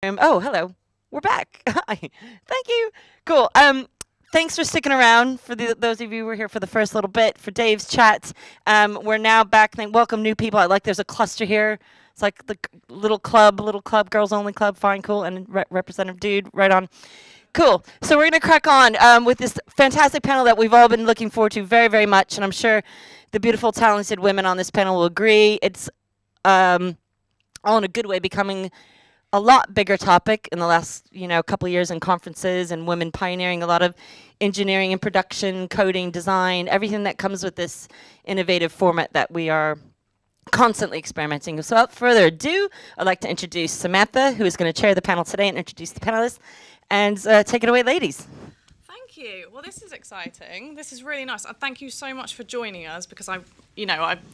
Oh, hello. We're back. Hi. Thank you. Cool. Thanks for sticking around for those of you who were here for the first little bit for Dave's chat. We're now back. Welcome new people. I like there's a cluster here. It's like the little club, girls only club. Fine, cool, and representative dude. Right on. Cool. So we're gonna crack on with this fantastic panel that we've all been looking forward to very, very much, and I'm sure the beautiful, talented women on this panel will agree. It's all in a good way becoming a lot bigger topic in the last couple of years in conferences, and women pioneering a lot of engineering and production, coding, design, everything that comes with this innovative format that we are constantly experimenting. So without further ado, I'd like to introduce Samantha, who is going to chair the panel today and introduce the panelists. And take it away, ladies. Thank you. Well, this is exciting. This is really nice. Thank you so much for joining us, because I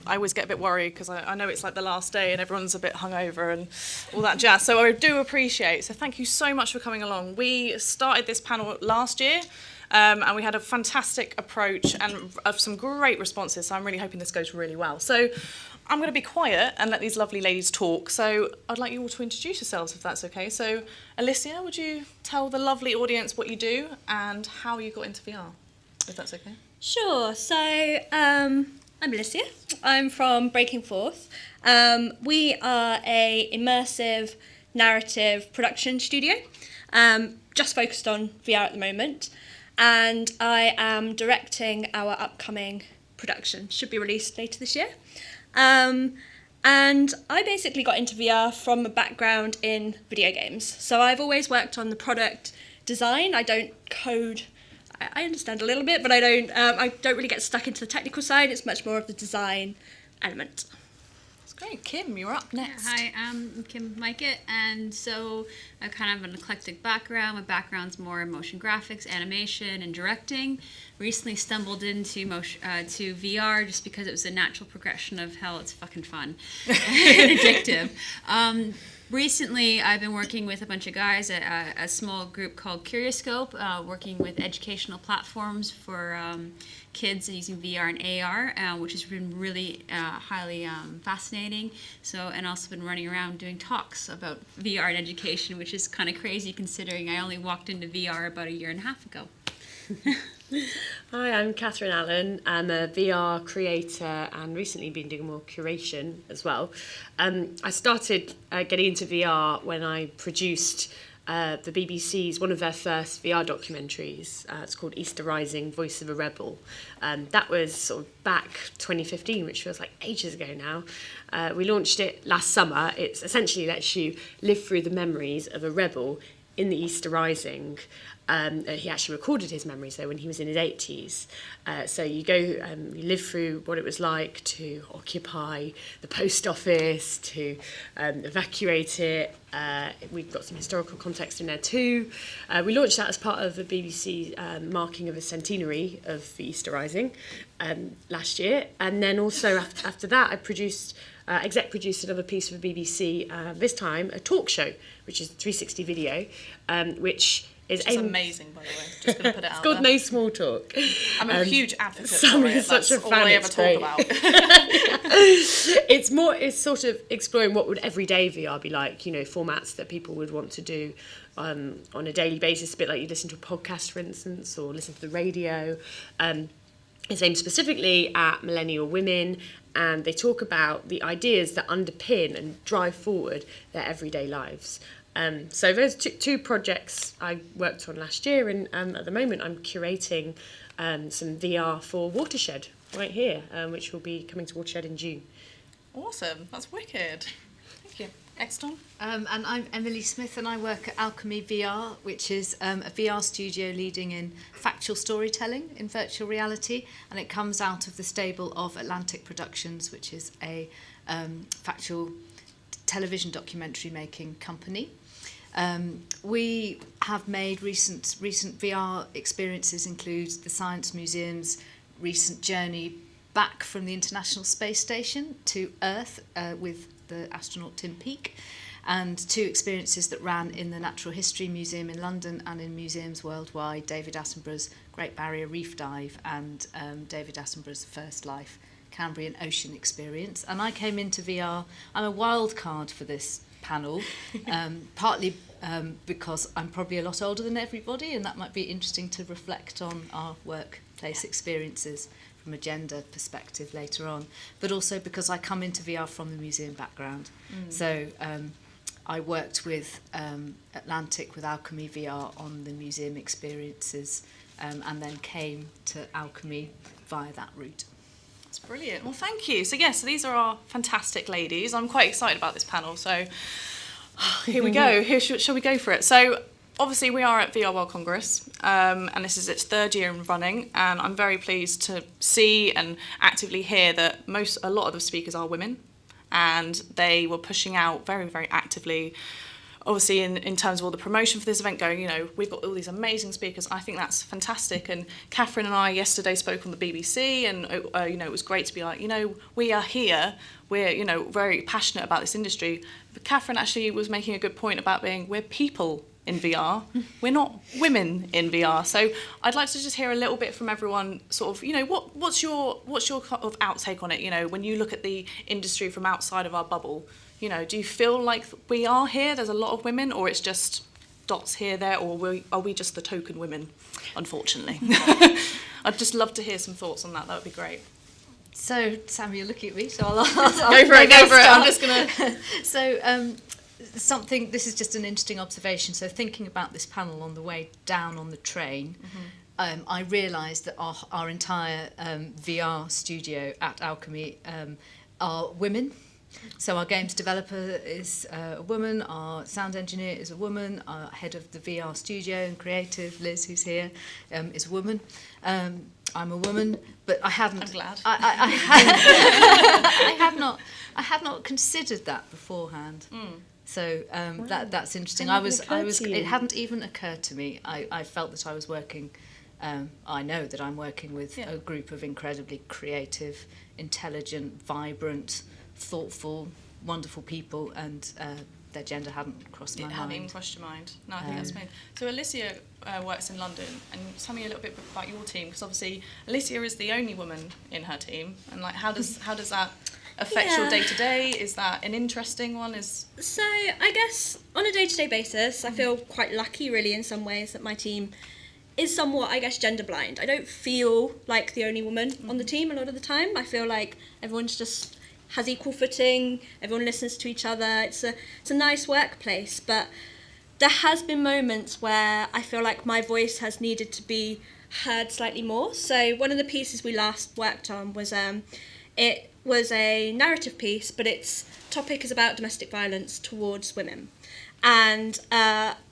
always get a bit worried because I know it's like the last day and everyone's a bit hungover and all that jazz. So I do appreciate. So thank you so much for coming along. We started this panel last year. And we had a fantastic approach and some great responses. So I'm really hoping this goes really well. So I'm going to be quiet and let these lovely ladies talk. So I'd like you all to introduce yourselves, if that's okay. So Alyssia, would you tell the lovely audience what you do and how you got into VR, if that's okay? Sure. So I'm Alyssia. I'm from Breaking Forth. We are a immersive narrative production studio, just focused on VR at the moment. And I am directing our upcoming production. Should be released later this year. And I basically got into VR from a background in video games. So I've always worked on the product design. I don't code. I understand a little bit, but I don't really get stuck into the technical side. It's much more of the design element. That's great. Kim, you're up next. Hi, I'm Kim Majkut, and so I kind of have an eclectic background. My background's more in motion graphics, animation, and directing. Recently stumbled into to VR just because it was a natural progression of hell. It's fucking fun and addictive. Recently, I've been working with a bunch of guys at a small group called Curioscope, working with educational platforms for kids using VR and AR, which has been really highly fascinating. So, and also been running around doing talks about VR and education, which is kind of crazy considering I only walked into VR about a year and a half ago. Hi, I'm Catherine Allen. I'm a VR creator and recently been doing more curation as well. I started getting into VR when I produced the BBC's, one of their first VR documentaries. It's called Easter Rising, Voice of a Rebel. That was sort of back 2015, which feels like ages ago now. We launched it last summer. It essentially lets you live through the memories of a rebel in the Easter Rising. He actually recorded his memories though when he was in his 80s. So you go, you live through what it was like to occupy the post office, to evacuate it. We've got some historical context in there too. We launched that as part of the BBC marking of the centenary of the Easter Rising last year. And then also after that I exec produced another piece for the BBC, this time a talk show, which is 360 video, which is amazing, by the way. Just going to put it out. It's called there. No Small Talk. I'm a huge advocate Sam for it. is such That's a fan. all I ever It's talk great. about. It's sort of exploring what would everyday VR be like, formats that people would want to do on a daily basis, a bit like you listen to a podcast, for instance, or listen to the radio. It's aimed specifically at millennial women, and they talk about the ideas that underpin and drive forward their everyday lives. So those two projects I worked on last year, and at the moment I'm curating some VR for Watershed right here, which will be coming to Watershed in June. Awesome. That's wicked. Thank you. Exton? And I'm Emily Smith, and I work at Alchemy VR, which is a VR studio leading in factual storytelling in virtual reality, and it comes out of the stable of Atlantic Productions, which is a factual television documentary making company. We have made recent VR experiences include the Science Museum's recent journey back from the International Space Station to Earth with the astronaut Tim Peake, and two experiences that ran in the Natural History Museum in London and in museums worldwide, David Attenborough's Great Barrier Reef Dive and David Attenborough's First Life Cambrian Ocean experience. And I came into VR, I'm a wild card for this panel, partly because I'm probably a lot older than everybody, and that might be interesting to reflect on our workplace experiences from a gender perspective later on, but also because I come into VR from the museum background. So I worked with Atlantic with Alchemy VR on the museum experiences, and then came to Alchemy via that route. That's brilliant. Well, thank you. So yes, so these are our fantastic ladies. I'm quite excited about this panel. So here we go. Shall we go for it? So obviously we are at VR World Congress, and this is its 3rd year in running, and I'm very pleased to see and actively hear that a lot of the speakers are women, and they were pushing out very, very actively, obviously in terms of all the promotion for this event, going, you know, we've got all these amazing speakers. I think that's fantastic. And Catherine and I yesterday spoke on the BBC, and you know, it was great to be like, you know, we are here, we're, you know, very passionate about this industry. But Catherine actually was making a good point about being, we're people in VR, we're not women in VR. So I'd like to just hear a little bit from everyone, sort of, you know, what's your kind of outtake on it? You know, when you look at the industry from outside of our bubble, you know, do you feel like we are here, there's a lot of women, or it's just dots here, there, or are we just the token women, unfortunately? I'd just love to hear some thoughts on that. That would be great. So, Sam, you're looking at me, so I'll Go for it. I'm just going to... So, this is just an interesting observation. So, thinking about this panel on the way down on the train, I realised that our entire VR studio at Alchemy are women. So our games developer is a woman, our sound engineer is a woman, our head of the VR studio and creative, Liz, who's here, is a woman. I'm a woman, but I hadn't. I'm glad. I had not considered that beforehand. So that's interesting. It hadn't even occurred to me. I felt that I was working. I know that I'm working with a group of incredibly creative, intelligent, vibrant, thoughtful, wonderful people, and their gender hadn't crossed my mind. It hadn't even crossed your mind. No, I think that's amazing. So Alyssia works in London, and tell me a little bit about your team, because obviously Alyssia is the only woman in her team, and like how does that affect your day-to-day? Is that an interesting one? So I guess on a day-to-day basis, I feel quite lucky really in some ways that my team is somewhat, I guess, gender blind. I don't feel like the only woman on the team a lot of the time. I feel like everyone's just has equal footing, everyone listens to each other. It's a nice workplace, but there has been moments where I feel like my voice has needed to be heard slightly more. So one of the pieces we last worked on was it was a narrative piece, but its topic is about domestic violence towards women. And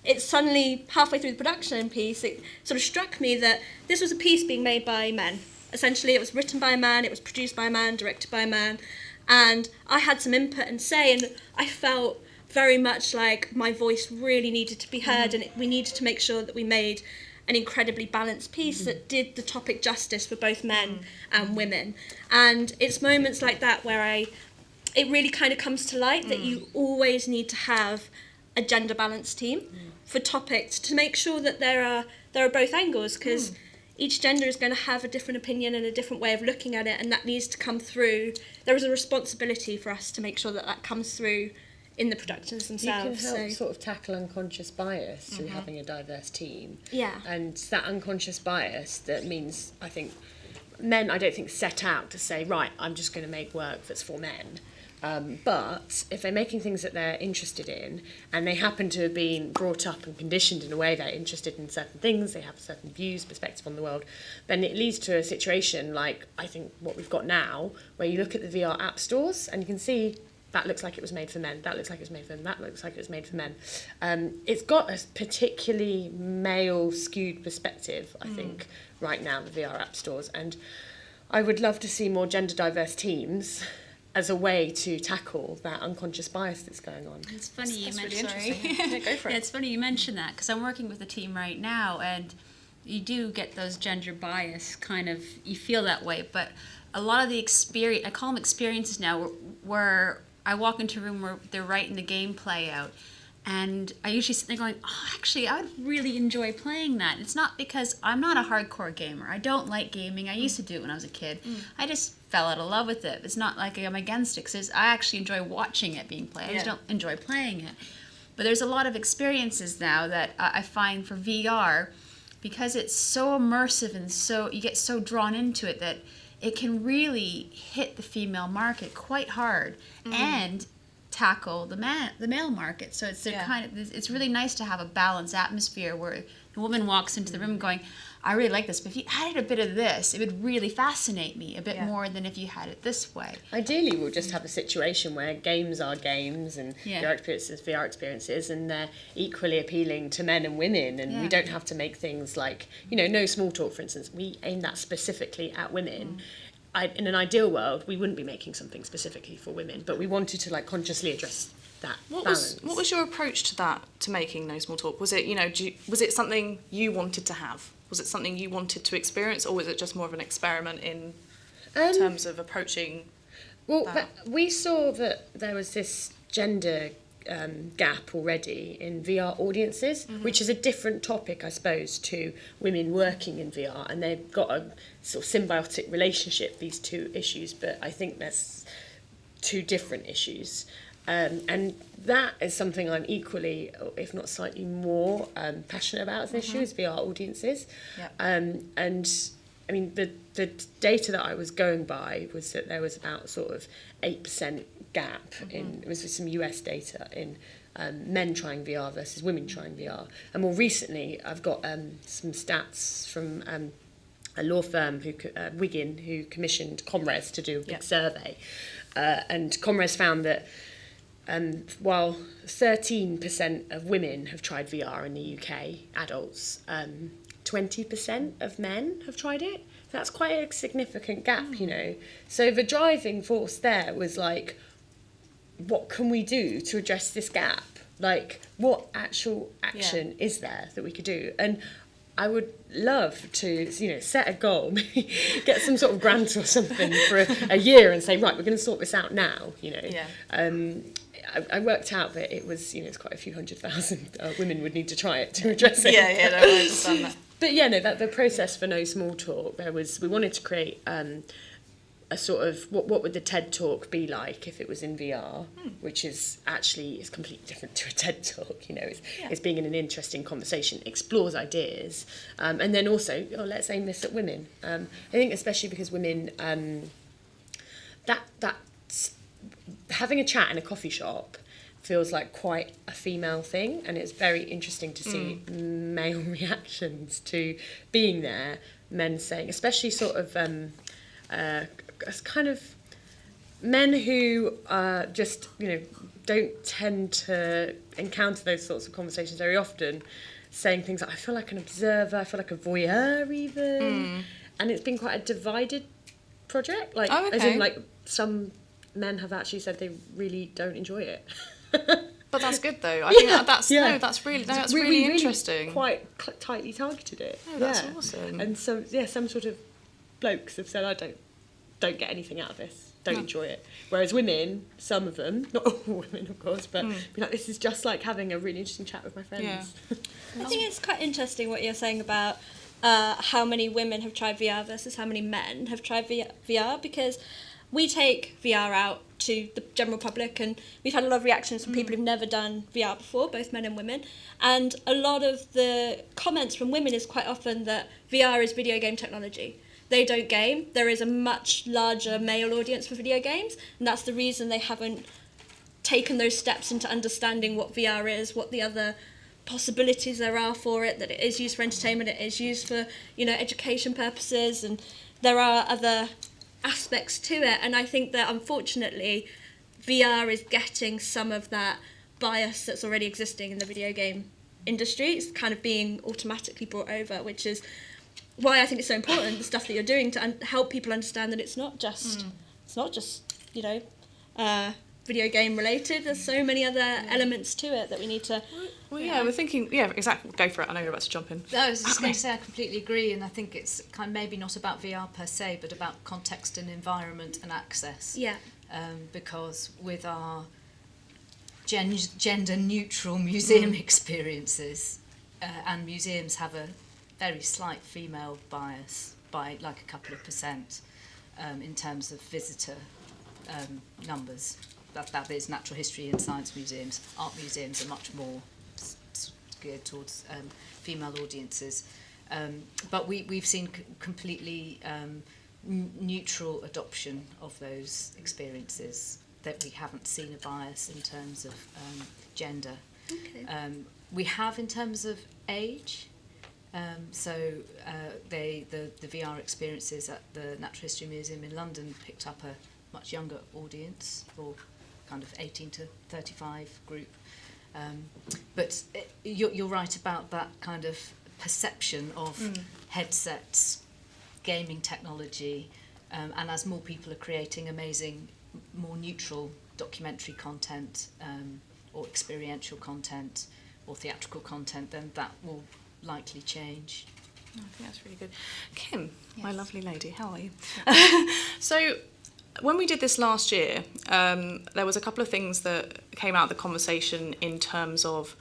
it suddenly, halfway through the production piece, it sort of struck me that this was a piece being made by men. Essentially, it was written by a man, it was produced by a man, directed by a man, and I had some input and say, and I felt very much like my voice really needed to be heard, and we needed to make sure that we made an incredibly balanced piece that did the topic justice for both men and women. And it's moments like that where it really kind of comes to light that you always need to have a gender balanced team for topics to make sure that there are both angles, because each gender is going to have a different opinion and a different way of looking at it, and that needs to come through. There is a responsibility for us to make sure that that comes through in the productions themselves. You can help sort of tackle unconscious bias through having a diverse team. Yeah. And that unconscious bias, that means, I think, men, I don't think, set out to say, right, I'm just going to make work that's for men. But if they're making things that they're interested in, and they happen to have been brought up and conditioned in a way they're interested in certain things, they have certain views, perspective on the world, then it leads to a situation like, I think, what we've got now, where you look at the VR app stores and you can see that looks like it was made for men, that looks like it was made for men, that looks like it was made for men. It's got a particularly male-skewed perspective, I think, right now, the VR app stores. And I would love to see more gender-diverse teams as a way to tackle that unconscious bias that's going on. It's funny you mentioned. Really yeah, go for it. Yeah, it's funny you mention that, because I'm working with a team right now, and you do get those gender bias kind of. You feel that way, but a lot of the experience, I call them experiences now, where I walk into a room where they're writing the gameplay out, and I usually sit there going, oh, actually, I would really enjoy playing that. It's not because I'm not a hardcore gamer. I don't like gaming. I used to do it when I was a kid. I just fell out of love with it. It's not like I'm against it, because I actually enjoy watching it being played. I just don't enjoy playing it. But there's a lot of experiences now that I find for VR, because it's so immersive and so you get so drawn into it, that it can really hit the female market quite hard and tackle the male market. So it's it's really nice to have a balanced atmosphere where the woman walks into the room going, I really like this, but if you added a bit of this, it would really fascinate me a bit more than if you had it this way. Ideally, we'll just have a situation where games are games and Yeah. VR experiences, VR experiences, and they're equally appealing to men and women, and we don't have to make things like, no small talk, for instance. We aim that specifically at women. In an ideal world, we wouldn't be making something specifically for women, but we wanted to like consciously address that balance. What was your approach to that, to making no small talk? Was it, was it something you wanted to have? Was it something you wanted to experience, or was it just more of an experiment in terms of approaching that? We saw that there was this gender gap already in VR audiences, which is a different topic, I suppose, to women working in VR, and they've got a sort of symbiotic relationship, these two issues, but I think there's two different issues. And that is something I'm equally, if not slightly more, passionate about as an issue, is VR audiences. Yep. And I mean, the data that I was going by was that there was about sort of 8% gap it was some US data in men trying VR versus women trying VR. And more recently, I've got some stats from a law firm, Wigan, who commissioned Comres to do a big survey. And Comres found that while 13% of women have tried VR in the UK, adults, 20% of men have tried it. That's quite a significant gap, So the driving force there was like, what can we do to address this gap? Like, what actual action is there that we could do? And I would love to, set a goal, get some sort of grant or something for a year and say, right, we're going to sort this out now, I worked out that it was, it's quite a few 100,000 women would need to try it to address it. I understand that. But the process for No Small Talk, we wanted to create a sort of, what would the TED Talk be like if it was in VR, which is completely different to a TED Talk, it's being in an interesting conversation, explores ideas, and then also, let's aim this at women. I think especially because women, that's having a chat in a coffee shop feels like quite a female thing, and it's very interesting to see male reactions to being there, men saying, especially sort of kind of men who just don't tend to encounter those sorts of conversations very often, saying things like, I feel like an observer, I feel like a voyeur even, and it's been quite a divided project, as in like some men have actually said they really don't enjoy it. But that's good though. I think that's really interesting. Quite tightly targeted it. Oh, that's awesome. And some sort of blokes have said, I don't get anything out of this. Don't enjoy it. Whereas women, some of them, not all women of course, but be like, this is just like having a really interesting chat with my friends. Yeah. I think it's quite interesting what you're saying about how many women have tried VR versus how many men have tried VR, because we take VR out to the general public, and we've had a lot of reactions from people who've never done VR before, both men and women, and a lot of the comments from women is quite often that VR is video game technology. They don't game. There is a much larger male audience for video games, and that's the reason they haven't taken those steps into understanding what VR is, what the other possibilities there are for it, that it is used for entertainment, it is used for, education purposes, and there are other aspects to it. And I think that unfortunately VR is getting some of that bias that's already existing in the video game industry. It's kind of being automatically brought over, which is why I think it's so important, the stuff that you're doing to help people understand that it's not just video game related. There's so many other elements to it that we need to. Well, we're thinking. Yeah, exactly. Go for it. I know you're about to jump in. No, I was just going to say I completely agree, and I think it's kind of maybe not about VR per se, but about context and environment and access. Yeah. Because with our gender-neutral museum experiences, and museums have a very slight female bias by like a couple of percent in terms of visitor numbers. that is natural history and science museums. Art museums are much more geared towards female audiences. But we've seen completely neutral adoption of those experiences, that we haven't seen a bias in terms of gender. Okay. We have in terms of age. The VR experiences at the Natural History Museum in London picked up a much younger audience, or kind of 18 to 35 group. But you're right about that kind of perception of headsets, gaming technology, and as more people are creating amazing, more neutral documentary content, or experiential content, or theatrical content, then that will likely change. I think that's really good. Kim, Yes. my lovely lady, how are you? So, when we did this last year, there was a couple of things that came out of the conversation in terms of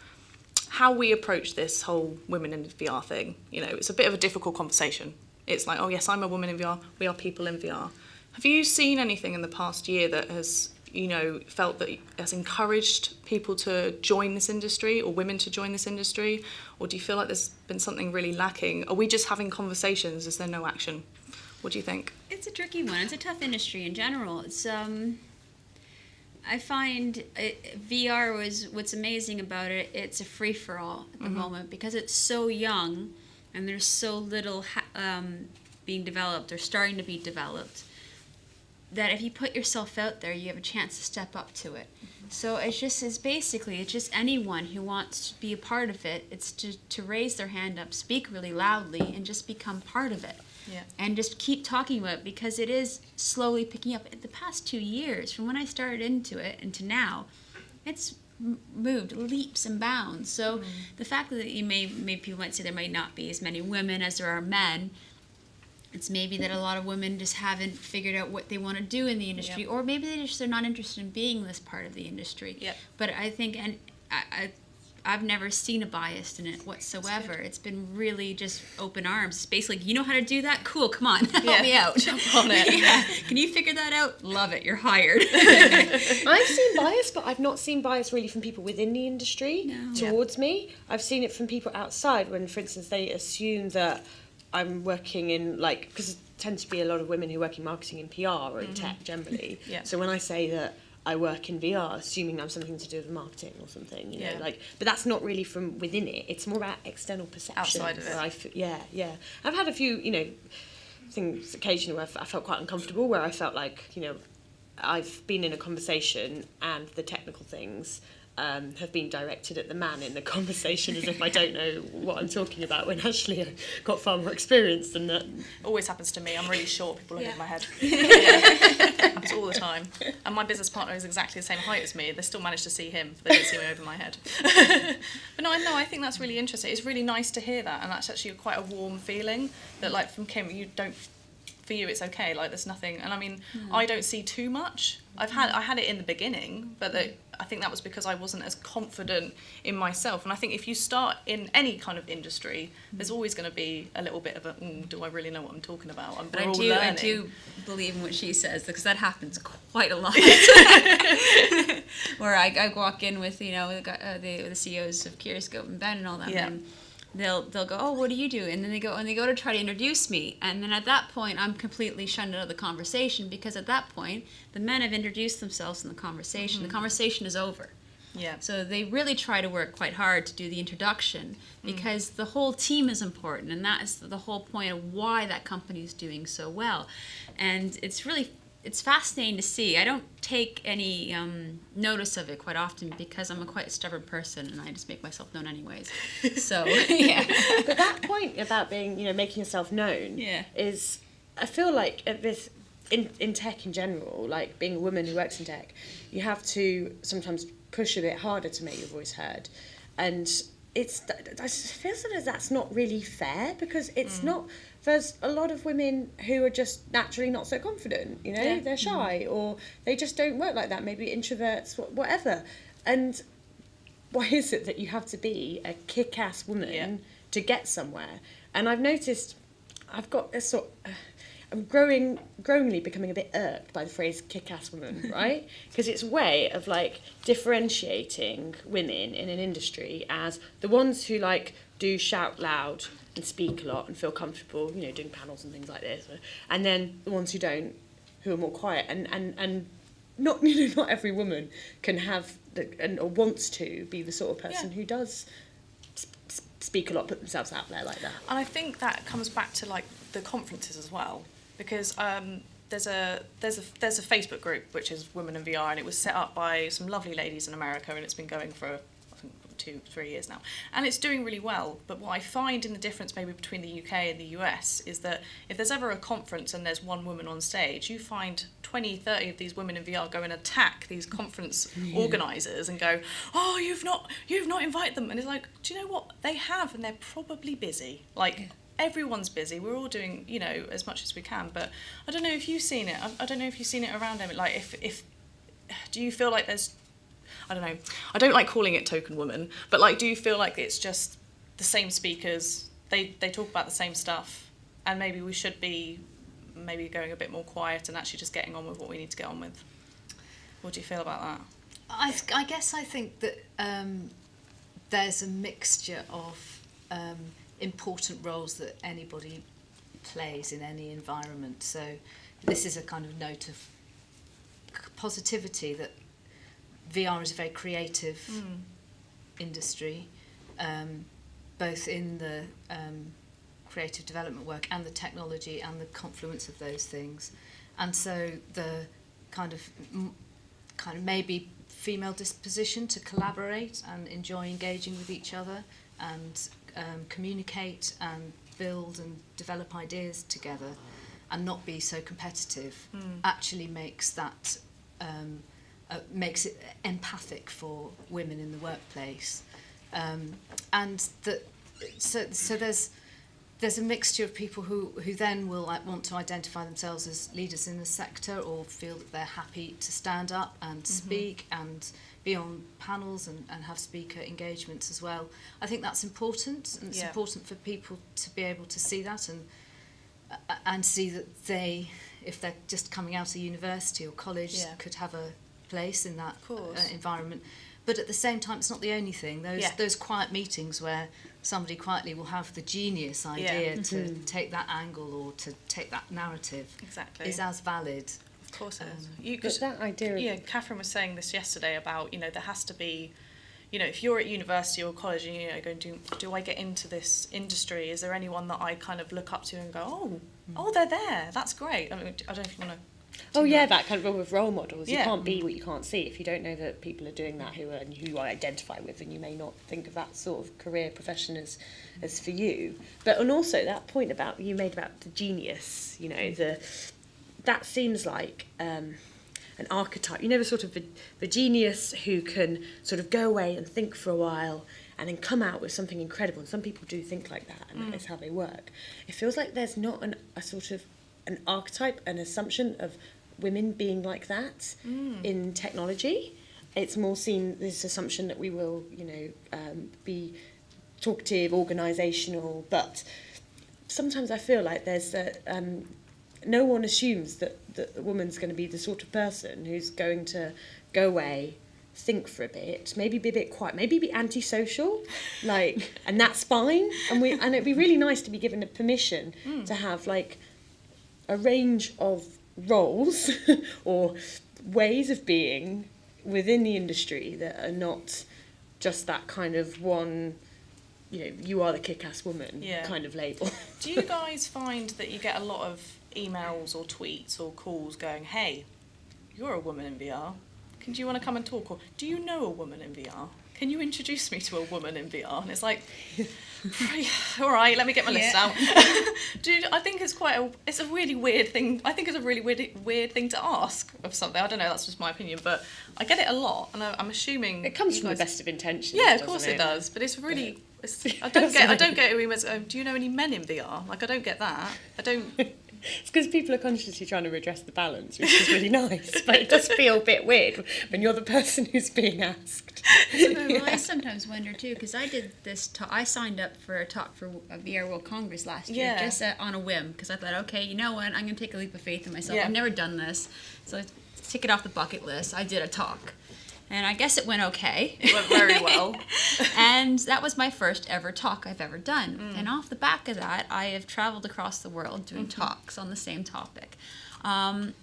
how we approach this whole women in VR thing. You know, it's a bit of a difficult conversation. It's like, oh yes, I'm a woman in VR, we are people in VR. Have you seen anything in the past year that has, you know, felt that has encouraged people to join this industry, or women to join this industry? Or do you feel like there's been something really lacking? Are we just having conversations? Is there no action? What do you think? It's a tricky one. It's a tough industry in general. It's I find VR what's amazing about it. It's a free for all at the moment, because it's so young and there's so little being developed or starting to be developed, that if you put yourself out there, you have a chance to step up to it. So it's just anyone who wants to be a part of it. It's to raise their hand up, speak really loudly, and just become part of it. Yeah. And just keep talking about it, because it is slowly picking up. In the past 2 years, from when I started into it and to now, it's moved leaps and bounds. So the fact that maybe people might say there might not be as many women as there are men, it's maybe that a lot of women just haven't figured out what they want to do in the industry, or maybe they're not interested in being this part of the industry. Yep. But I think, and I've never seen a bias in it whatsoever. It's been really just open arms. It's basically, you know how to do that? Cool, come on, help me out. Jump on it. Yeah. Can you figure that out? Love it, you're hired. I've seen bias, but I've not seen bias really from people within the industry towards me. I've seen it from people outside when, for instance, they assume that I'm working in, like, because there tend to be a lot of women who work in marketing and PR or in tech generally. Yeah. So when I say that I work in VR, assuming I'm something to do with marketing or something, you know, like, but that's not really from within it. It's more about external perception. Outside of it. Yeah. I've had a few, you know, things occasionally where I felt quite uncomfortable, where I felt like, you know, I've been in a conversation and the technical things have been directed at the man in the conversation, as if I don't know what I'm talking about, when actually I've got far more experience than that. Always happens to me. I'm really short. People look at my head. Happens all the time. And my business partner is exactly the same height as me. They still manage to see him. They don't see me over my head. But no, I think that's really interesting. It's really nice to hear that. And that's actually quite a warm feeling that, like, from Kim, for you it's okay, like there's nothing. And I mean, I don't see too much. I had it in the beginning, but I think that was because I wasn't as confident in myself. And I think if you start in any kind of industry, there's always going to be a little bit of a, do I really know what I'm talking about? But We're all learning. I do believe in what she says, because that happens quite a lot. Where I walk in with, you know, the CEOs of Curioscope and Ben and all that, and they'll go, oh, what do you do? And then they go to try to introduce me, and then at that point I'm completely shunned out of the conversation, because at that point the men have introduced themselves in the conversation. The conversation is over. Yeah. So they really try to work quite hard to do the introduction, because the whole team is important, and that is the whole point of why that company is doing so well. And it's fascinating to see. I don't take any notice of it quite often, because I'm a quite stubborn person and I just make myself known anyways. So, yeah. But that point about being, you know, making yourself known is, I feel like at this, in tech in general, like being a woman who works in tech, you have to sometimes push a bit harder to make your voice heard. And I feel that that's not really fair, because it's not. There's a lot of women who are just naturally not so confident, you know, they're shy, or they just don't work like that, maybe introverts, whatever. And why is it that you have to be a kick-ass woman to get somewhere? And I've noticed, I've got a I'm growingly becoming a bit irked by the phrase kick-ass woman, right? Because it's a way of like differentiating women in an industry as the ones who like do shout loud and speak a lot and feel comfortable, you know, doing panels and things like this, and then the ones who don't, who are more quiet, and not, you know, not every woman can have or wants to be the sort of person who does speak a lot, put themselves out there like that. And I think that comes back to like the conferences as well, because there's a Facebook group which is Women in VR, and it was set up by some lovely ladies in America, and it's been going for I think 2-3 years now, and it's doing really well. But what I find in the difference maybe between the UK and the US is that if there's ever a conference and there's one woman on stage, you find 20-30 of these women in VR go and attack these conference organisers and go, oh, you've not invited them, and it's like, do you know what, they have, and they're probably busy, like everyone's busy, we're all doing, you know, as much as we can. But I don't know if you've seen it, I don't know if you've seen it around them, like if do you feel like there's, I don't know, I don't like calling it token woman, but like, do you feel like it's just the same speakers, they talk about the same stuff, and maybe we should be maybe going a bit more quiet and actually just getting on with what we need to get on with? What do you feel about that? I guess I think that there's a mixture of important roles that anybody plays in any environment. So this is a kind of note of positivity that VR is a very creative industry, both in the creative development work and the technology and the confluence of those things. And so the kind of maybe female disposition to collaborate and enjoy engaging with each other and communicate and build and develop ideas together and not be so competitive actually makes that makes it empathic for women in the workplace, and that so there's a mixture of people who then will want to identify themselves as leaders in the sector or feel that they're happy to stand up and speak and be on panels and have speaker engagements as well. I think that's important, and it's important for people to be able to see that and see that they, if they're just coming out of university or college, could have a place in that environment. But at the same time, it's not the only thing. Those quiet meetings where somebody quietly will have the genius idea to take that angle or to take that narrative is as valid. Of course it is. But that idea of... Catherine was saying this yesterday about, you know, there has to be, you know, if you're at university or college and, you know, going to, do I get into this industry? Is there anyone that I kind of look up to and go, oh, they're there, that's great. I mean, I don't know if you want to... that kind of role models. You can't be what you can't see. If you don't know that people are doing that who you identify with, and you may not think of that sort of career profession as for you. And also that point about you made about the genius, you know, that seems like an archetype. You know, the sort of the genius who can sort of go away and think for a while and then come out with something incredible. And some people do think like that, and that is how they work. It feels like there's not a sort of an archetype, an assumption of women being like that in technology. It's more seen this assumption that we will, you know, be talkative, organisational, but sometimes I feel like there's no one assumes that a woman's going to be the sort of person who's going to go away, think for a bit, maybe be a bit quiet, maybe be antisocial, like, and that's fine. And it'd be really nice to be given the permission to have like a range of roles or ways of being within the industry that are not just that kind of one, you know, you are the kick-ass woman kind of label. Do you guys find that you get a lot of emails or tweets or calls going, hey, you're a woman in VR, do you want to come and talk? Or do you know a woman in VR? Can you introduce me to a woman in VR? And it's like, all right, let me get my list out. Dude, I think it's a really weird thing. I think it's a really weird thing to ask of something. I don't know, that's just my opinion, but I get it a lot, and I'm assuming it comes from the best of intentions. Yeah, of course it does, but it's really. I don't get who emails. Do you know any men in VR? Like, I don't get that. I don't. It's because people are consciously trying to redress the balance, which is really nice, but it does feel a bit weird when you're the person who's being asked. Well, I sometimes wonder too, because I did this talk. I signed up for a talk for a VR World Congress last year, just on a whim, because I thought, okay, you know what, I'm going to take a leap of faith in myself. I've never done this, so I tick it off the bucket list. I did a talk. And I guess it went okay. It went very well. And that was my first ever talk I've ever done. And off the back of that, I have traveled across the world doing talks on the same topic. And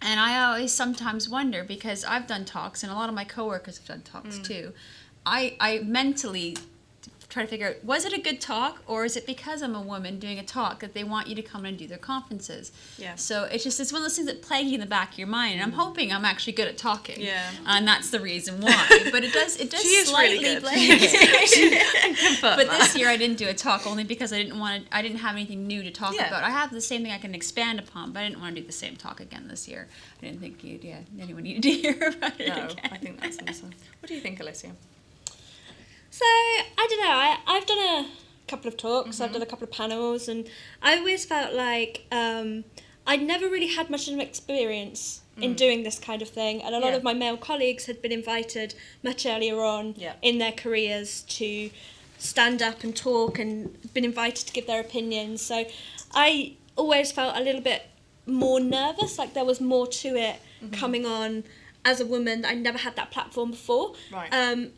I always sometimes wonder, because I've done talks, and a lot of my coworkers have done talks too, I mentally try to figure out, was it a good talk, or is it because I'm a woman doing a talk that they want you to come and do their conferences? Yeah. So it's one of those things that plague you in the back of your mind, and I'm hoping I'm actually good at talking. Yeah. And that's the reason why. But it does She is slightly really good. plague you. Confirm But that. this year I didn't do a talk only because I didn't have anything new to talk Yeah. about. I have the same thing I can expand upon, but I didn't want to do the same talk again this year. I didn't think anyone needed to hear about it No, again. I think that's awesome. What do you think, Alyssia? So, I don't know, I've done a couple of talks, I've done a couple of panels, and I always felt like I'd never really had much of an experience in doing this kind of thing, and a lot of my male colleagues had been invited much earlier on in their careers to stand up and talk and been invited to give their opinions. So I always felt a little bit more nervous, like there was more to it coming on as a woman. I'd never had that platform before. Right.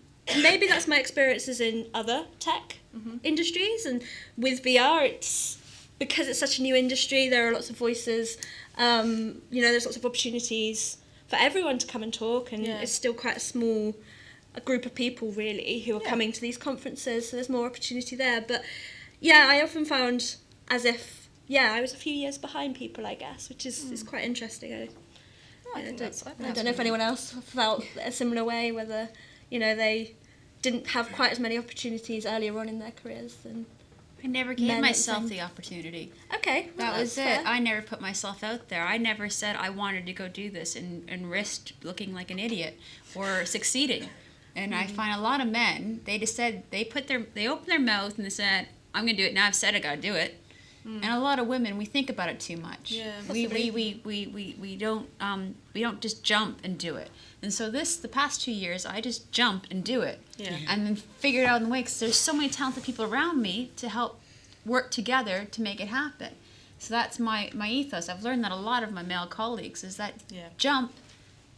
Maybe that's my experiences in other tech industries, and with VR, it's because it's such a new industry, there are lots of voices, there's lots of opportunities for everyone to come and talk, and it's still quite a group of people really who are coming to these conferences, so there's more opportunity there. But I often found as if I was a few years behind people, I guess, which is quite interesting. I don't know if anyone else felt a similar way, whether they didn't have quite as many opportunities earlier on in their careers than I never gave myself the opportunity. Okay, That was it. fair. I never put myself out there. I never said I wanted to go do this and risk looking like an idiot or succeeding. And I find a lot of men, they just said, they opened their mouth and they said, I'm going to do it. Now I've said I got to do it. And a lot of women, we think about it too much. Yeah, we don't just jump and do it. And so the past 2 years, I just jump and do it. Yeah. And then figure it out in the way, because there's so many talented people around me to help work together to make it happen. So that's my ethos. I've learned that a lot of my male colleagues is that jump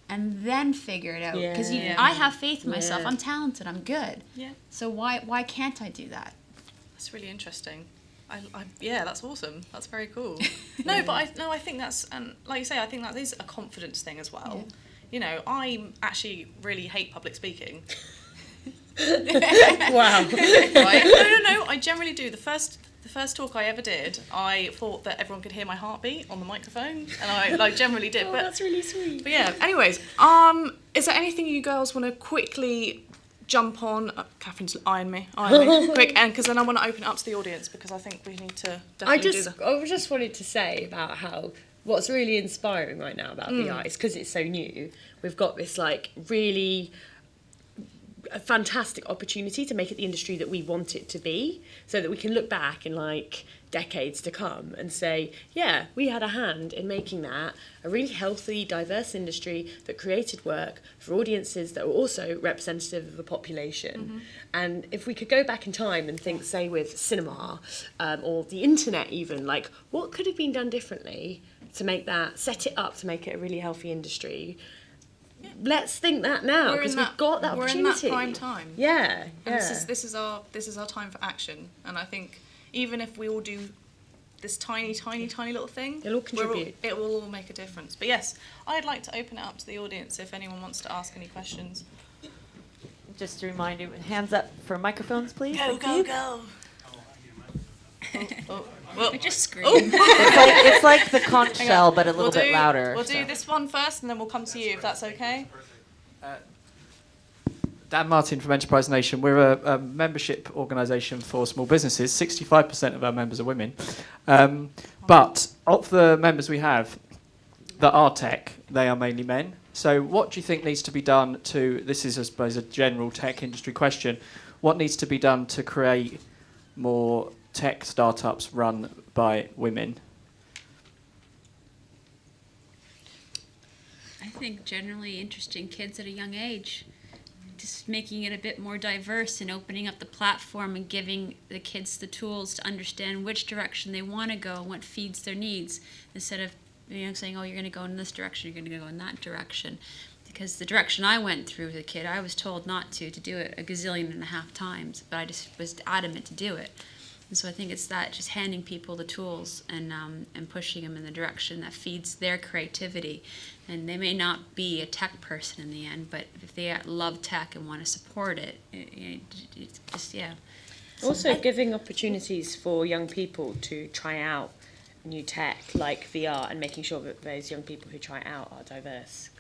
and then figure it out. Because I have faith in myself. I'm talented. I'm good. Yeah. So why can't I do that? That's really interesting. That's awesome. That's very cool. No, but I think that's, and like you say, I think that is a confidence thing as well. I actually really hate public speaking. Wow. Right? No, I generally do. The first talk I ever did, I thought that everyone could hear my heartbeat on the microphone, and I generally did. But That's really sweet. But anyways, is there anything you girls want to quickly jump on? Catherine's eyeing me, quick, and because then I want to open it up to the audience, because I think we need to definitely do that. I just wanted to say about how what's really inspiring right now about VR is because it's so new. We've got this really a fantastic opportunity to make it the industry that we want it to be, so that we can look back in decades to come and say, we had a hand in making that a really healthy, diverse industry that created work for audiences that were also representative of the population. And if we could go back in time and think, say, with cinema or the internet even, what could have been done differently to set it up to make it a really healthy industry. Let's think that now, because we've got that opportunity. We're in that prime time. Yeah. And this is our time for action. And I think even if we all do this tiny little thing, It'll all contribute. It will all make a difference. But yes, I'd like to open it up to the audience if anyone wants to ask any questions. Just to remind you, hands up for microphones, please. Go. Well, I just scream. It's like the conch shell, but a little bit louder. We'll do this one first, and then we'll come to you, if that's okay. Dan Martin from Enterprise Nation. We're a membership organisation for small businesses. 65% of our members are women. But of the members we have that are tech, they are mainly men. So what do you think needs to be done this is, I suppose, a general tech industry question, what needs to be done to create more tech startups run by women? think generally interesting kids at a young age. Just making it a bit more diverse and opening up the platform and giving the kids the tools to understand which direction they want to go and what feeds their needs, instead of saying, oh, you're going to go in this direction, you're going to go in that direction. Because the direction I went through as a kid, I was told not to do it a gazillion and a half times, but I just was adamant to do it. And so I think it's that, just handing people the tools and pushing them in the direction that feeds their creativity. And they may not be a tech person in the end, but if they love tech and want to support it, it's just, yeah. Also giving opportunities for young people to try out new tech like VR, and making sure that those young people who try it out are diverse.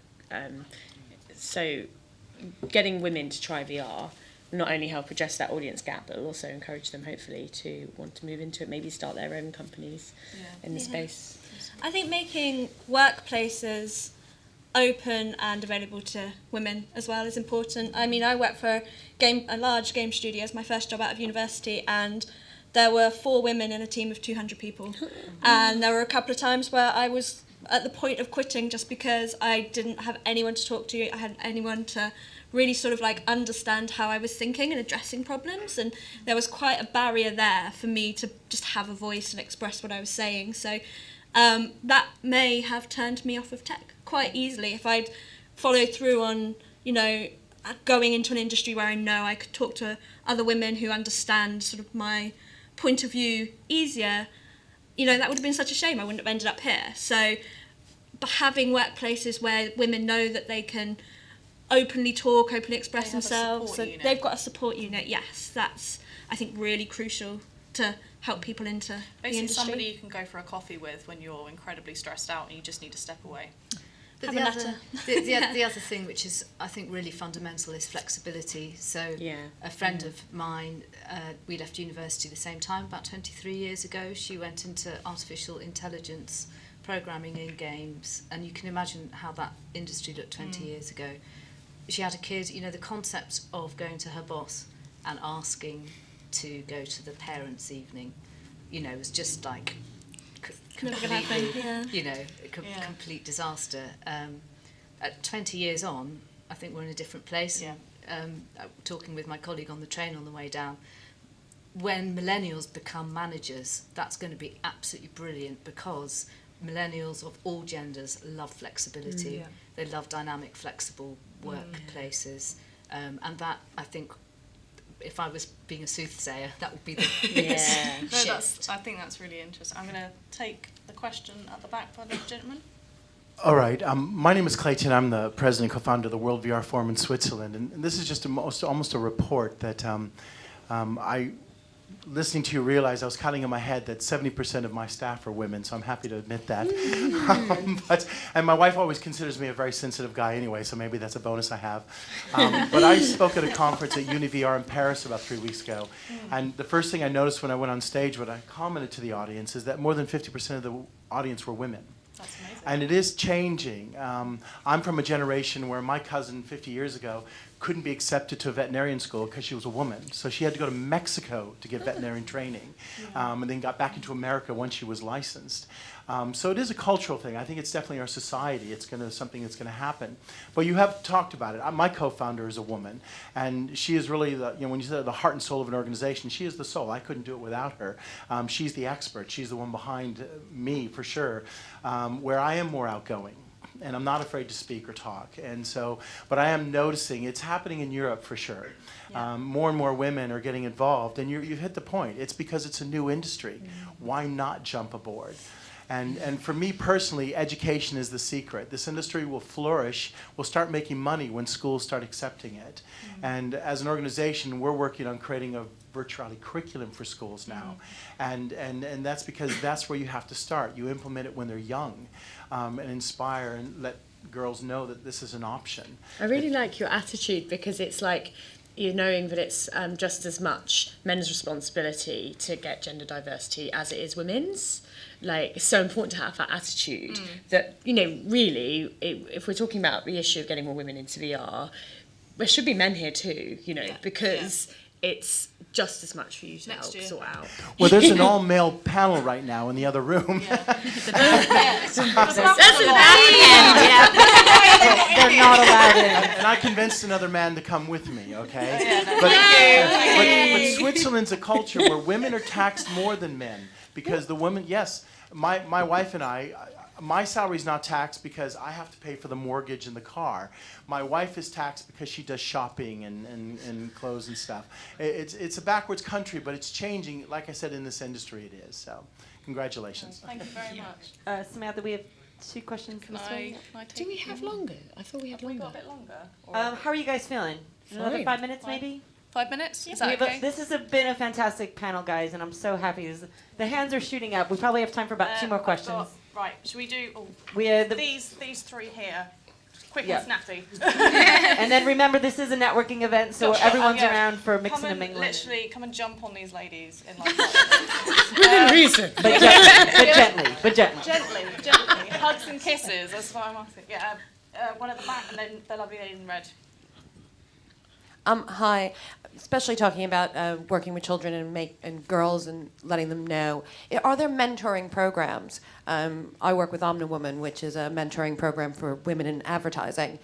So getting women to try VR not only help address that audience gap, but will also encourage them, hopefully, to want to move into it, maybe start their own companies in the space. I think making workplaces open and available to women as well is important. I mean, I work for a large game studio as my first job out of university, and there were 4 women in a team of 200 people. And there were a couple of times where I was at the point of quitting just because I didn't have anyone to talk to. I hadn't anyone to really sort of like understand how I was thinking and addressing problems, and there was quite a barrier there for me to just have a voice and express what I was saying. So that may have turned me off of tech quite easily if I'd followed through on, going into an industry where I know I could talk to other women who understand sort of my point of view easier. That would have been such a shame. I wouldn't have ended up here. So, but having workplaces where women know that they can openly talk, openly express themselves, and they've got a support unit. Yes, that's, I think, really crucial to help people into the industry. Somebody you can go for a coffee with when you're incredibly stressed out and you just need to step away. But the other thing, which is, I think, really fundamental, is flexibility. So a friend of mine, we left university the same time, about 23 years ago. She went into artificial intelligence programming in games, and you can imagine how that industry looked 20 years ago. She had a kid, the concept of going to her boss and asking to go to the parents' evening, was just like completely, complete disaster. At 20 years on, I think we're in a different place. Talking with my colleague on the train on the way down, when millennials become managers, that's going to be absolutely brilliant, because millennials of all genders love flexibility. They love dynamic, flexible workplaces, and that, I think, if I was being a soothsayer, that would be the biggest shift. I think that's really interesting. I'm going to take the question at the back by the gentleman. All right. My name is Clayton. I'm the president and co-founder of the World VR Forum in Switzerland, and this is just almost a report that I, listening to you, realized I was counting in my head that 70% of my staff are women, so I'm happy to admit that. And my wife always considers me a very sensitive guy anyway, so maybe that's a bonus I have. But I spoke at a conference at UniVR in Paris about 3 weeks ago, and the first thing I noticed when I went on stage, what I commented to the audience, is that more than 50% of the audience were women. That's amazing. And it is changing. I'm from a generation where my cousin 50 years ago couldn't be accepted to a veterinarian school because she was a woman. So she had to go to Mexico to get veterinarian training, and then got back into America once she was licensed. So it is a cultural thing. I think it's definitely our society. It's something that's going to happen. But you have talked about it. My co-founder is a woman, and she is really when you say the heart and soul of an organization, she is the soul. I couldn't do it without her. She's the expert. She's the one behind me, for sure, where I am more outgoing. And I'm not afraid to speak or talk. And so, but I am noticing it's happening in Europe for sure. More and more women are getting involved, and you've hit the point. It's because it's a new industry. Why not jump aboard? And for me personally, education is the secret. This industry will flourish, will start making money when schools start accepting it. And as an organization, we're working on creating a virtual reality curriculum for schools now. And that's because that's where you have to start. You implement it when they're young, and inspire and let girls know that this is an option. I really like your attitude, because it's like you're knowing that it's just as much men's responsibility to get gender diversity as it is women's. Like, it's so important to have that attitude that, really, if we're talking about the issue of getting more women into VR, there should be men here too, because it's just as much for you to Next help year. sort out. Well, there's an all-male panel right now in the other room. They're not allowed in. And I convinced another man to come with me, okay? But Switzerland's a culture where women are taxed more than men because the women, yes, my wife and I, my salary's not taxed because I have to pay for the mortgage and the car. My wife is taxed because she does shopping and clothes and stuff. It's a backwards country, but it's changing. Like I said, in this industry it is. So congratulations. Thank you very much. Samantha, we have 2 questions from this way. Can I take Do we have longer? I thought we had we longer. got a bit longer? Or How are you guys feeling? Another Fine. 5 minutes, maybe? 5 minutes? Is We that have okay? this has been a fantastic panel, guys, and I'm so happy. The hands are shooting up. We probably have time for about 2 more I've questions. got- right, should we do We these 3 here? Quick Yeah. and snappy. And then remember, this is a networking event, so Gosh, everyone's yeah. around for mixing Come and and mingling. literally come and jump on these ladies in like Within reason. But gently, but gently. gently. Hugs and kisses. That's what I'm asking. Yeah, one at the back, and then the lovely lady in red. Hi, especially talking about working with children and girls and letting them know. Are there mentoring programs? I work with Omniwoman, which is a mentoring program for women in advertising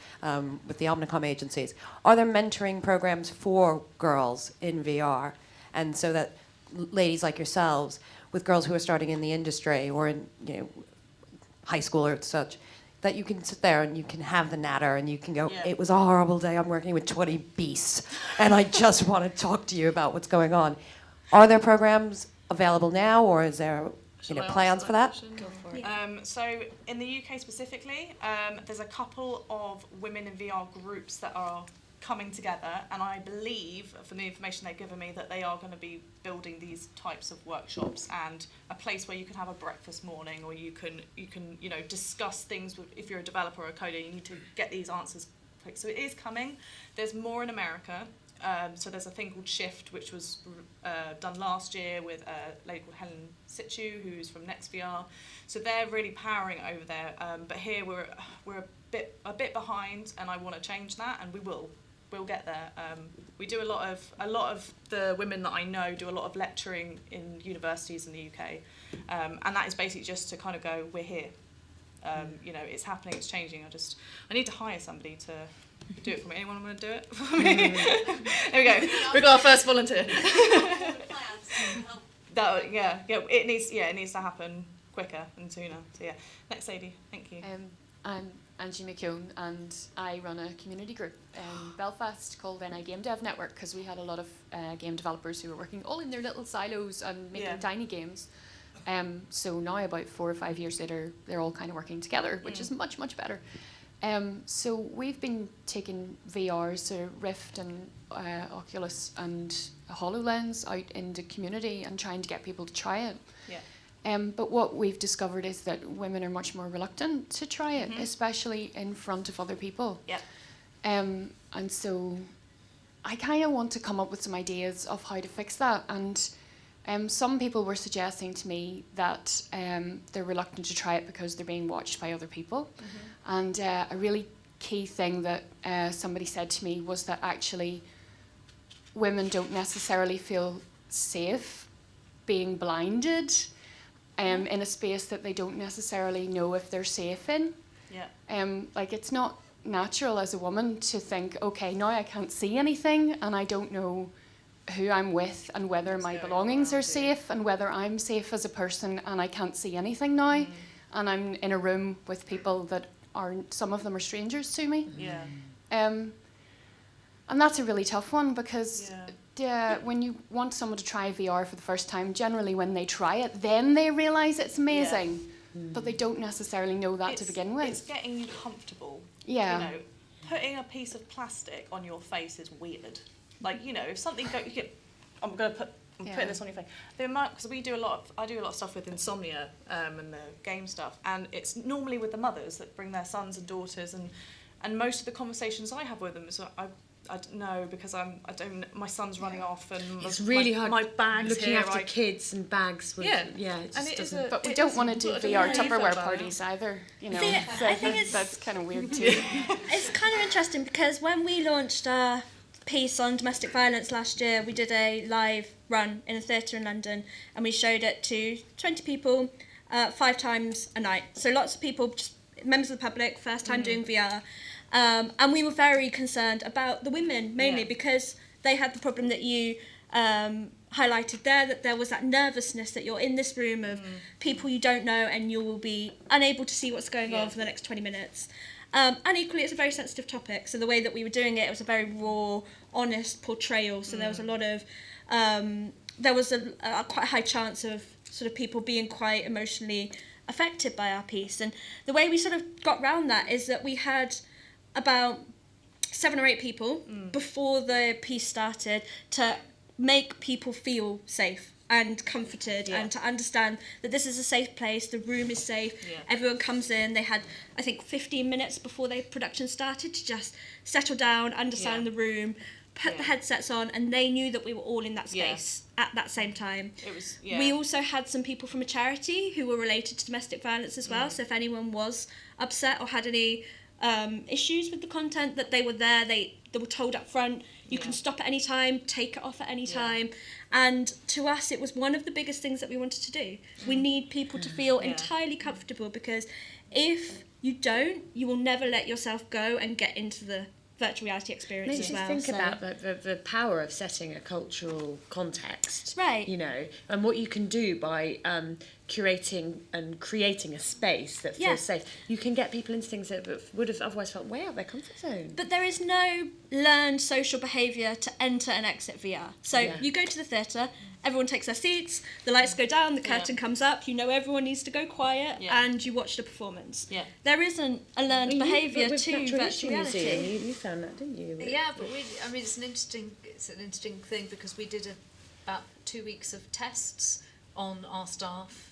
with the Omnicom agencies. Are there mentoring programs for girls in VR? And so that ladies like yourselves, with girls who are starting in the industry or in high school or such, that you can sit there and you can have the natter and you can go, Yeah. it was a horrible day, I'm working with 20 beasts, and I just want to talk to you about what's going on. Are there programs available now, or is there Shall I plans answer for that? question? So in the UK specifically, there's a couple of women in VR groups that are coming together, and I believe, from the information they've given me, that they are going to be building these types of workshops and a place where you can have a breakfast morning, or you can discuss things with, if you're a developer or a coder, you need to get these answers quick. So it is coming. There's more in America. So there's a thing called Shift, which was done last year with a lady called Helen Situ, who's from NextVR. So they're really powering it over there. But here we're a bit behind, and I want to change that, and we will. We'll get there. We do a lot of the women that I know do a lot of lecturing in universities in the UK, and that is basically just to kind of go, we're here. It's happening, it's changing. I need to hire somebody to do it for me. Anyone want to do it for me? There we go. We've got our first volunteer. It needs to happen quicker and sooner. So yeah, next lady. Thank you. I'm Angie McKeown, and I run a community group in Belfast called NI Game Dev Network, because we had a lot of game developers who were working all in their little silos and making tiny games. So now, about 4 or 5 years later, they're all kind of working together, which is much, much better. So we've been taking VR, so Rift and Oculus and HoloLens out in the community and trying to get people to try it. Yeah. But what we've discovered is that women are much more reluctant to try it, especially in front of other people. Yeah. And so I kind of want to come up with some ideas of how to fix that. And some people were suggesting to me that they're reluctant to try it because they're being watched by other people. And a really key thing that somebody said to me was that actually women don't necessarily feel safe being blinded in a space that they don't necessarily know if they're safe in. Yeah. Like, it's not natural as a woman to think, okay, now I can't see anything and I don't know who I'm with and whether my belongings are safe and whether I'm safe as a person, and I can't see anything now, and I'm in a room with people that some of them are strangers to me. Yeah. And that's a really tough one, because when you want someone to try VR for the first time, generally when they try it, then they realise it's amazing, but they don't necessarily know that to begin with. It's getting you comfortable. Yeah. Putting a piece of plastic on your face is weird. Like, if something I'm putting this on your face. Because I do a lot of stuff with insomnia and the game stuff, and it's normally with the mothers that bring their sons and daughters, and most of the conversations I have with them is I don't know, because my son's running off, and It's really hard my bag's looking here, after kids and bags. With, it and just it is doesn't. But we don't want to do I don't know VR how you feel Tupperware about parties either, I think it's that's kind of weird too. It's kind of interesting because when we launched our piece on domestic violence last year, we did a live run in a theatre in London, and we showed it to 20 people 5 times a night. So lots of people, just members of the public, first time doing VR. And we were very concerned about the women, mainly because they had the problem that you highlighted there, that there was that nervousness that you're in this room of people you don't know and you will be unable to see what's going on for the next 20 minutes. And equally, it's a very sensitive topic. So the way that we were doing it, it was a very raw, honest portrayal. So there was a lot of, there was a quite high chance of sort of people being quite emotionally affected by our piece. And the way we sort of got round that is that we had about 7 or 8 people before the piece started to make people feel safe and comforted and to understand that this is a safe place, the room is safe, everyone comes in. They had, I think, 15 minutes before the production started to just settle down, understand the room, put the headsets on, and they knew that we were all in that space at that same time. It was, We also had some people from a charity who were related to domestic violence as well, so if anyone was upset or had any issues with the content, that they were there, they were told up front, you can stop at any time, take it off at any time. And to us, it was one of the biggest things that we wanted to do. We need people to feel entirely comfortable, because if you don't, you will never let yourself go and get into the virtual reality experience Makes as well. you think about the power of setting a cultural context, Right. you know, and what you can do by curating and creating a space that feels safe. You can get people into things that would have otherwise felt way out of their comfort zone. But there is no learned social behaviour to enter and exit VR. So you go to the theatre, everyone takes their seats, the lights go down, the curtain comes up, you know everyone needs to go quiet, and you watch the performance. There isn't a learned behaviour to virtual reality. You found that, didn't you? Yeah, but I mean, it's an interesting thing, because we did about 2 weeks of tests on our staff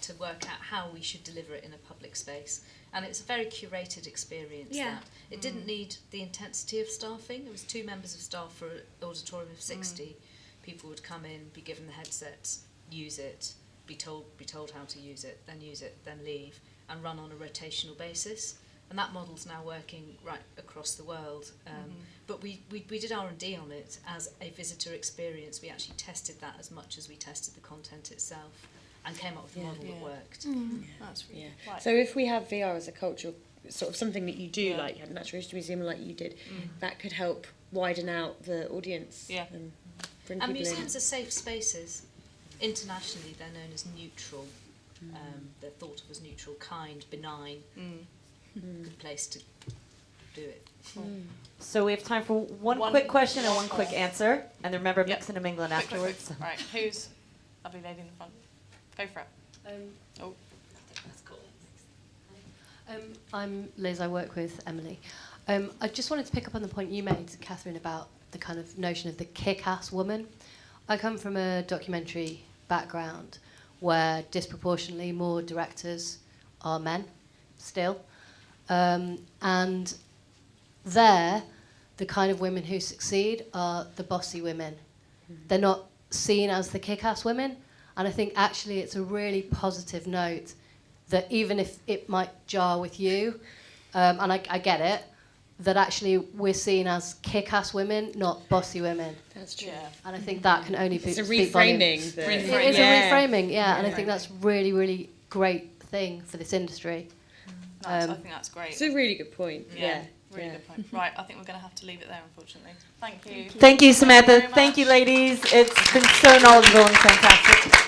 to work out how we should deliver it in a public space. And it's a very curated experience. That it didn't need the intensity of staffing. There was 2 members of staff for an auditorium of 60. People would come in, be given the headsets, use it, be told how to use it, then leave, and run on a rotational basis. And that model's now working right across the world. But we did R&D on it as a visitor experience. We actually tested that as much as we tested the content itself, and came up with a model that worked. That's really right. So if we have VR as a cultural, sort of something that you do, like at Natural History Museum, like you did, that could help widen out the audience. And bring and people museums are safe spaces. Internationally, they're known as neutral. They're thought of as neutral, kind, benign. Good place to do it. So we have time for one quick question and one quick answer. And remember, mixing and mingling afterwards. Quick. Right, who's lovely lady in the front? Go for it. That's cool. I'm Liz, I work with Emily. I just wanted to pick up on the point you made, Catherine, about the kind of notion of the kick-ass woman. I come from a documentary background where disproportionately more directors are men, still. And there, the kind of women who succeed are the bossy women. They're not seen as the kick-ass women. And I think actually it's a really positive note that even if it might jar with you, and I get it, that actually we're seen as kick-ass women, not bossy women. That's true. And I think that can only be It's a speak volumes. reframing. It is a reframing, and I think that's really, really great thing for this industry. I think that's great. It's a really good point. Really good point. Right, I think we're going to have to leave it there, unfortunately. Thank you. Thank you, Samantha. Thank you very Thank you, much. ladies. It's been so knowledgeable and fantastic.